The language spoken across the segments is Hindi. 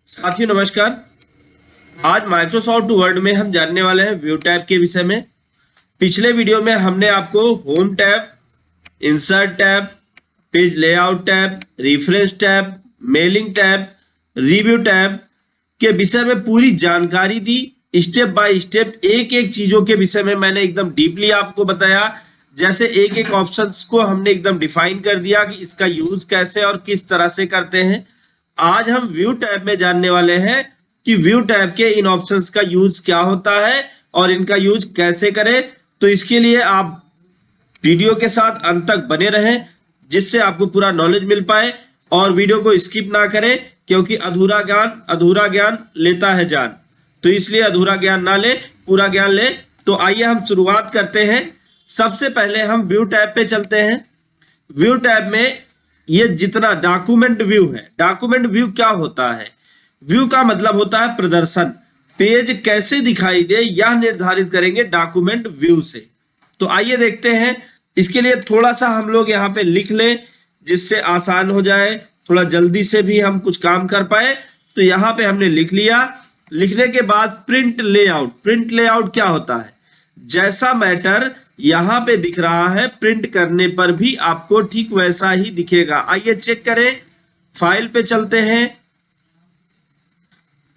साथियों नमस्कार। आज माइक्रोसॉफ्ट वर्ड में हम जानने वाले हैं व्यू टैब के विषय में। पिछले वीडियो में हमने आपको home tab, insert tab, page layout tab, reference tab, mailing tab, review tab के विषय में पूरी जानकारी दी। स्टेप बाय स्टेप एक एक चीजों के विषय में मैंने एकदम डीपली आपको बताया। जैसे एक एक ऑप्शंस को हमने एकदम डिफाइन कर दिया कि इसका यूज कैसे और किस तरह से करते हैं। आज हम व्यू टैब में जानने वाले हैं कि व्यू टैब के इन ऑप्शंस का यूज क्या होता है और इनका यूज कैसे करें। तो इसके लिए आप वीडियो के साथ अंत तक बने रहें, जिससे आपको पूरा नॉलेज मिल पाए और वीडियो को स्किप ना करें, क्योंकि अधूरा ज्ञान लेता है जान। तो इसलिए अधूरा ज्ञान ना ले, पूरा ज्ञान ले। तो आइए हम शुरुआत करते हैं। सबसे पहले हम व्यू टैब पे चलते हैं। व्यू टैब में ये जितना डॉक्यूमेंट व्यू है, डॉक्यूमेंट व्यू क्या होता है? व्यू का मतलब होता है प्रदर्शन। पेज कैसे दिखाई दे यह निर्धारित करेंगे डॉक्यूमेंट व्यू से। तो आइए देखते हैं। इसके लिए थोड़ा सा हम लोग यहाँ पे लिख लें, जिससे आसान हो जाए, थोड़ा जल्दी से भी हम कुछ काम कर पाए। तो यहाँ पे हमने लिख लिया। लिखने के बाद प्रिंट लेआउट। प्रिंट लेआउट क्या होता है? जैसा मैटर यहां पे दिख रहा है, प्रिंट करने पर भी आपको ठीक वैसा ही दिखेगा। आइए चेक करें। फाइल पे चलते हैं।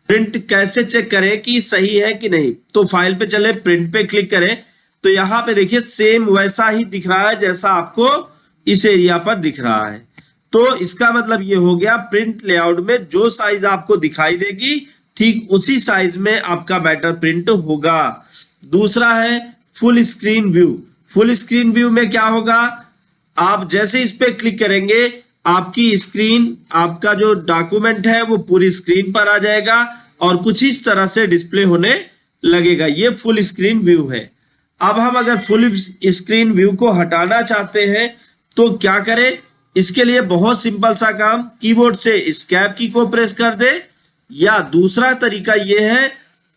प्रिंट कैसे चेक करें कि सही है कि नहीं? तो फाइल पे चले, प्रिंट पे क्लिक करें तो यहां पे देखिए सेम वैसा ही दिख रहा है जैसा आपको इस एरिया पर दिख रहा है। तो इसका मतलब ये हो गया, प्रिंट लेआउट में जो साइज आपको दिखाई देगी ठीक उसी साइज में आपका मैटर प्रिंट होगा। दूसरा है full screen view. Full screen view में क्या होगा? आप जैसे इस पे क्लिक करेंगे, आपकी स्क्रीन, आपका जो डॉक्यूमेंट है वो पूरी स्क्रीन पर आ जाएगा और कुछ इस तरह से डिस्प्ले होने लगेगा। ये फुल स्क्रीन व्यू है। अब हम अगर फुल स्क्रीन व्यू को हटाना चाहते हैं तो क्या करें? इसके लिए बहुत सिंपल सा काम, कीबोर्ड से एस्केप की को प्रेस कर दे, या दूसरा तरीका यह है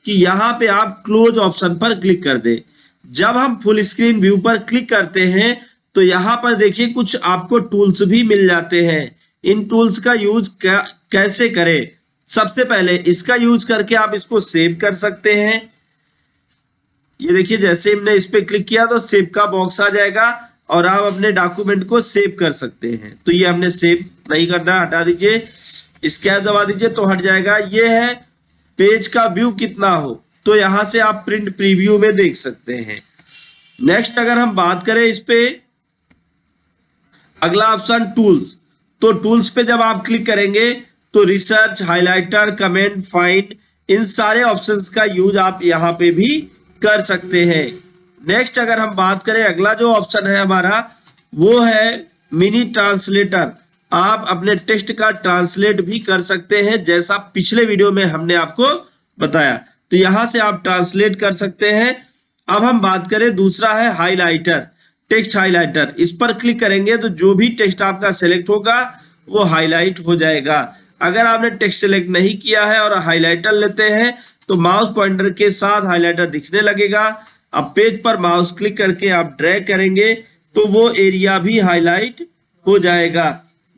कि यहां पे आप क्लोज ऑप्शन पर क्लिक कर दे। जब हम फुल स्क्रीन व्यू पर क्लिक करते हैं तो यहां पर देखिए कुछ आपको टूल्स भी मिल जाते हैं। इन टूल्स का यूज कैसे करें? सबसे पहले इसका यूज करके आप इसको सेव कर सकते हैं। ये देखिए, जैसे हमने इस पे क्लिक किया तो सेव का बॉक्स आ जाएगा और आप अपने डॉक्यूमेंट को सेव कर सकते हैं। तो ये हमने सेव नहीं करना, हटा दीजिए, स्केप दबा दीजिए तो हट जाएगा। ये है पेज का व्यू कितना हो, तो यहां से आप प्रिंट प्रीव्यू में देख सकते हैं। नेक्स्ट अगर हम बात करें इस पे, अगला ऑप्शन टूल्स। तो टूल्स पे जब आप क्लिक करेंगे तो रिसर्च, हाइलाइटर, कमेंट, फाइंड, इन सारे ऑप्शंस का यूज आप यहां पे भी कर सकते हैं। नेक्स्ट अगर हम बात करें, अगला जो ऑप्शन है हमारा वो है मिनी ट्रांसलेटर। आप अपने टेक्स्ट का ट्रांसलेट भी कर सकते हैं, जैसा पिछले वीडियो में हमने आपको बताया। तो यहां से आप ट्रांसलेट कर सकते हैं। अब हम बात करें, दूसरा है हाइलाइटर, टेक्स्ट हाइलाइटर। इस पर क्लिक करेंगे तो जो भी टेक्स्ट आपका सेलेक्ट होगा वो हाईलाइट हो जाएगा। अगर आपने टेक्स्ट सेलेक्ट नहीं किया है और हाइलाइटर लेते हैं तो माउस पॉइंटर के साथ हाइलाइटर दिखने लगेगा। अब पेज पर माउस क्लिक करके आप ड्रैग करेंगे तो वो एरिया भी हाईलाइट हो जाएगा।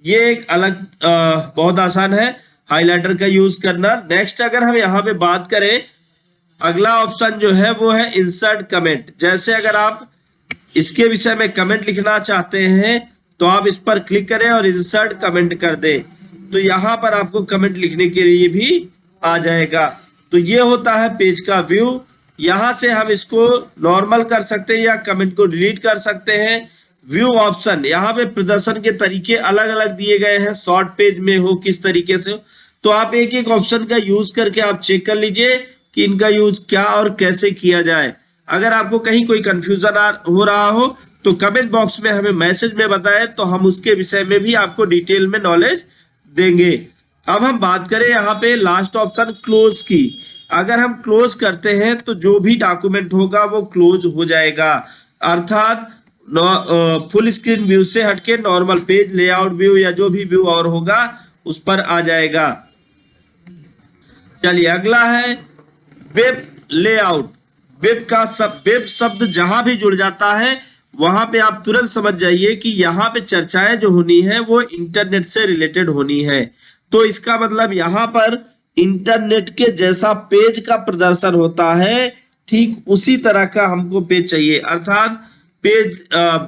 ये एक अलग बहुत आसान है हाइलाइटर का यूज करना। नेक्स्ट अगर हम यहाँ पे बात करें, अगला ऑप्शन जो है वो है इंसर्ट कमेंट। जैसे अगर आप इसके विषय में कमेंट लिखना चाहते हैं तो आप इस पर क्लिक करें और इंसर्ट कमेंट कर दें, तो यहाँ पर आपको कमेंट लिखने के लिए भी आ जाएगा। तो ये होता है पेज का व्यू। यहाँ से हम इसको नॉर्मल कर सकते हैं या कमेंट को डिलीट कर सकते हैं। व्यू ऑप्शन, यहाँ पे प्रदर्शन के तरीके अलग अलग दिए गए हैं, शॉर्ट पेज में हो किस तरीके से हो। तो आप एक एक ऑप्शन का यूज करके आप चेक कर लीजिए कि इनका यूज क्या और कैसे किया जाए। अगर आपको कहीं कोई कंफ्यूजन हो रहा हो तो कमेंट बॉक्स में हमें मैसेज में बताएं, तो हम उसके विषय में भी आपको डिटेल में नॉलेज देंगे। अब हम बात करें यहाँ पे लास्ट ऑप्शन क्लोज की। अगर हम क्लोज करते हैं तो जो भी डॉक्यूमेंट होगा वो क्लोज हो जाएगा, अर्थात फुल स्क्रीन व्यू से हटके नॉर्मल पेज लेआउट व्यू या जो भी व्यू और होगा उस पर आ जाएगा। चलिए अगला है वेब लेआउट। वेब शब्द जहां भी जुड़ जाता है वहां पे आप तुरंत समझ जाइए कि यहाँ पे चर्चाएं जो होनी है वो इंटरनेट से रिलेटेड होनी है। तो इसका मतलब यहाँ पर इंटरनेट के जैसा पेज का प्रदर्शन होता है, ठीक उसी तरह का हमको पेज चाहिए। अर्थात पेज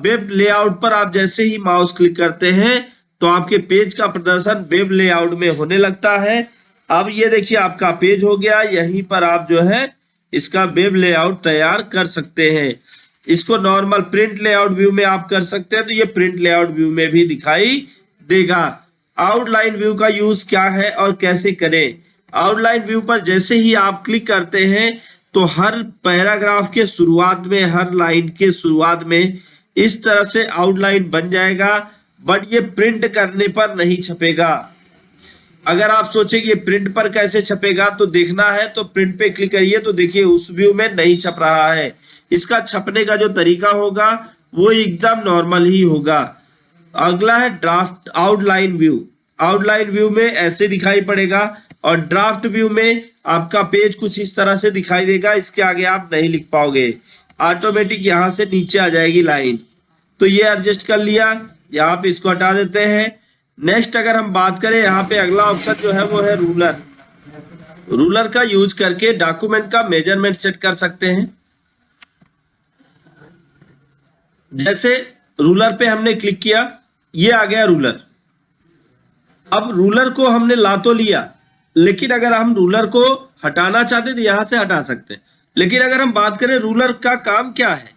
वेब लेआउट पर आप जैसे ही माउस क्लिक करते हैं तो आपके पेज का प्रदर्शन वेब लेआउट में होने लगता है। अब ये देखिए आपका पेज हो गया, यहीं पर आप जो है इसका वेब लेआउट तैयार कर सकते हैं। इसको नॉर्मल प्रिंट लेआउट व्यू में आप कर सकते हैं, तो ये प्रिंट लेआउट व्यू में भी दिखाई देगा। आउटलाइन व्यू का यूज क्या है और कैसे करें? आउटलाइन व्यू पर जैसे ही आप क्लिक करते हैं तो हर पैराग्राफ के शुरुआत में, हर लाइन के शुरुआत में इस तरह से आउटलाइन बन जाएगा, बट ये प्रिंट करने पर नहीं छपेगा। अगर आप सोचे कि ये प्रिंट पर कैसे छपेगा तो देखना है तो प्रिंट पे क्लिक करिए, तो देखिए उस व्यू में नहीं छप रहा है। इसका छपने का जो तरीका होगा वो एकदम नॉर्मल ही होगा। अगला है draft outline view. Outline view में ऐसे दिखाई पड़ेगा और ड्राफ्ट व्यू में आपका पेज कुछ इस तरह से दिखाई देगा। इसके आगे आप नहीं लिख पाओगे, ऑटोमेटिक यहाँ से नीचे आ जाएगी लाइन। तो ये एडजस्ट कर लिया, यहाँ पे इसको हटा देते हैं। नेक्स्ट अगर हम बात करें, यहाँ पे अगला ऑप्शन जो है वो है रूलर। रूलर का यूज करके डॉक्यूमेंट का मेजरमेंट सेट कर सकते हैं। जैसे रूलर पे हमने क्लिक किया, ये आ गया रूलर। अब रूलर को हमने ला तो लिया, लेकिन अगर हम रूलर को हटाना चाहते तो यहां से हटा सकते हैं। लेकिन अगर हम बात करें रूलर का काम क्या है,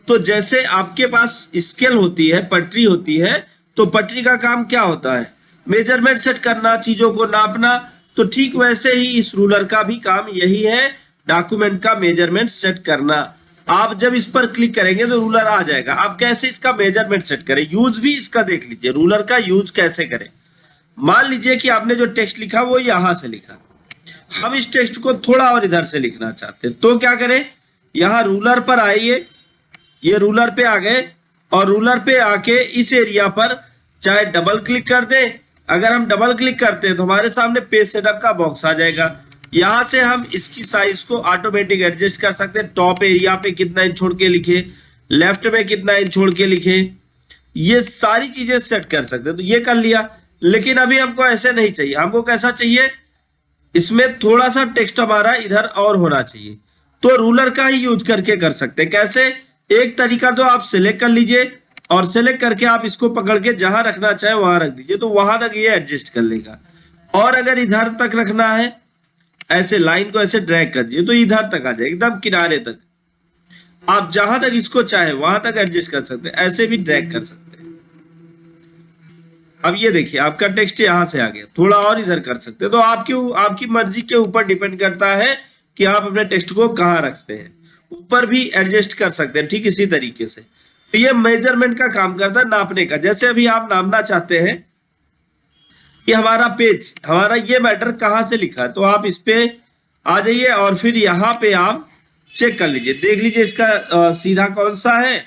तो जैसे आपके पास स्केल होती है, पटरी होती है, तो पटरी का काम क्या होता है? मेजरमेंट सेट करना, चीजों को नापना। तो ठीक वैसे ही इस रूलर का भी काम यही है, डॉक्यूमेंट का मेजरमेंट सेट करना। आप जब इस पर क्लिक करेंगे तो रूलर आ जाएगा। आप कैसे इसका मेजरमेंट सेट करें, यूज भी इसका देख लीजिए, रूलर का यूज कैसे करें। मान लीजिए कि आपने जो टेक्स्ट लिखा वो यहां से लिखा, हम इस टेक्स्ट को थोड़ा और इधर से लिखना चाहते हैं, तो क्या करें? यहां रूलर पर आइए, ये रूलर पे आ गए और रूलर पे आके इस एरिया पर चाहे डबल क्लिक कर दें। अगर हम डबल क्लिक करते हैं तो हमारे सामने पेज सेटअप का बॉक्स आ जाएगा। यहां से हम इसकी साइज को ऑटोमेटिक एडजस्ट कर सकते हैं। टॉप एरिया पे कितना इंच छोड़ के लिखे, लेफ्ट में कितना इंच छोड़ के लिखे, ये सारी चीजें सेट कर सकते हैं। तो ये कर लिया, लेकिन अभी हमको ऐसे नहीं चाहिए। हमको कैसा चाहिए? इसमें थोड़ा सा टेक्स्ट हमारा इधर और होना चाहिए, तो रूलर का ही यूज करके कर सकते हैं। कैसे? एक तरीका तो आप सिलेक्ट कर लीजिए और सिलेक्ट करके आप इसको पकड़ के जहां रखना चाहे वहां रख दीजिए, तो वहां तक ये एडजस्ट कर लेगा। और अगर इधर तक रखना है, ऐसे लाइन को ऐसे ड्रैग कर दिए तो इधर तक आ जाए, एकदम किनारे तक। आप जहां तक इसको चाहे वहां तक एडजस्ट कर सकते हैं, ऐसे भी ड्रैग कर सकते हैं। अब ये देखिए आपका टेक्स्ट यहां से आ गया, थोड़ा और इधर कर सकते हैं। तो आपकी मर्जी के ऊपर डिपेंड करता है कि आप अपने टेक्स्ट को कहां रखते हैं। ऊपर भी एडजस्ट कर सकते हैं ठीक इसी तरीके से। तो ये मेजरमेंट का काम करता है, नापने का। जैसे अभी आप नापना चाहते हैं कि हमारा पेज, हमारा ये मैटर कहां से लिखा है, तो आप इस पे आ जाइए और फिर यहाँ पे आप चेक कर लीजिए, देख लीजिए इसका सीधा कौन सा है,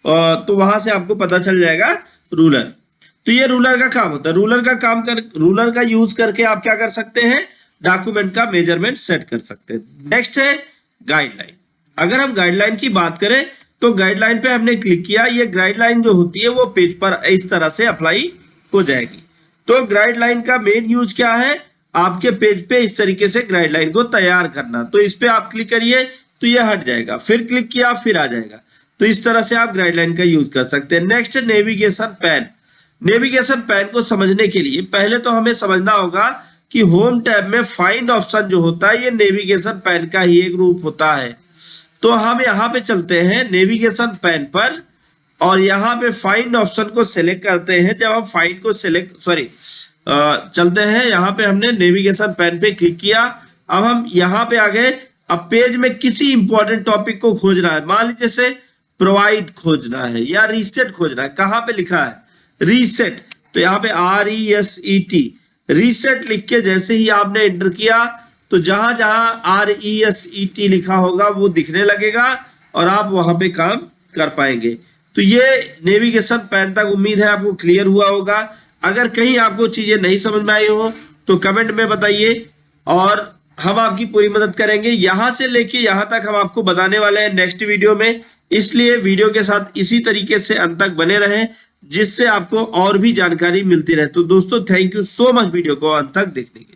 तो वहां से आपको पता चल जाएगा रूलर। तो ये रूलर का काम होता है। रूलर का यूज करके आप क्या कर सकते हैं? डॉक्यूमेंट का मेजरमेंट सेट कर सकते हैं। नेक्स्ट है गाइडलाइन। अगर हम गाइडलाइन की बात करें तो गाइडलाइन पे हमने क्लिक किया, ये गाइडलाइन जो होती है वो पेज पर इस तरह से अप्लाई हो जाएगी। तो गाइडलाइन का मेन यूज क्या है? आपके पेज पे इस तरीके से गाइडलाइन को तैयार करना। तो इस पे आप क्लिक करिए तो ये हट जाएगा, फिर क्लिक किया फिर आ जाएगा। तो इस तरह से आप गाइडलाइन का यूज कर सकते हैं। नेक्स्ट है नेविगेशन पैन। नेविगेशन पैन को समझने के लिए पहले तो हमें समझना होगा कि होम टैब में फाइंड ऑप्शन जो होता है ये नेविगेशन पैन का ही एक रूप होता है। तो हम यहाँ पे चलते हैं नेविगेशन पैन पर और यहाँ पे फाइंड ऑप्शन को सिलेक्ट करते हैं। जब हम फाइंड को चलते हैं, यहाँ पे हमने नेविगेशन पैन पे क्लिक किया। अब हम यहाँ पे आ गए। अब पेज में किसी इंपॉर्टेंट टॉपिक को खोजना है, मान लीजिए से प्रोवाइड खोजना है या रीसेट खोजना है। कहाँ पे लिखा है? रीसेट। तो यहाँ पे RESET रीसेट लिख के जैसे ही आपने एंटर किया तो जहां जहां RESET लिखा होगा वो दिखने लगेगा और आप वहां पे काम कर पाएंगे। तो ये नेविगेशन पैन तक उम्मीद है आपको क्लियर हुआ होगा। अगर कहीं आपको चीजें नहीं समझ में आई हो तो कमेंट में बताइए और हम आपकी पूरी मदद करेंगे। यहां से लेके यहां तक हम आपको बताने वाले हैं नेक्स्ट वीडियो में, इसलिए वीडियो के साथ इसी तरीके से अंत तक बने रहें जिससे आपको और भी जानकारी मिलती रहे। तो दोस्तों thank you so much video को अंत तक देखने के लिए।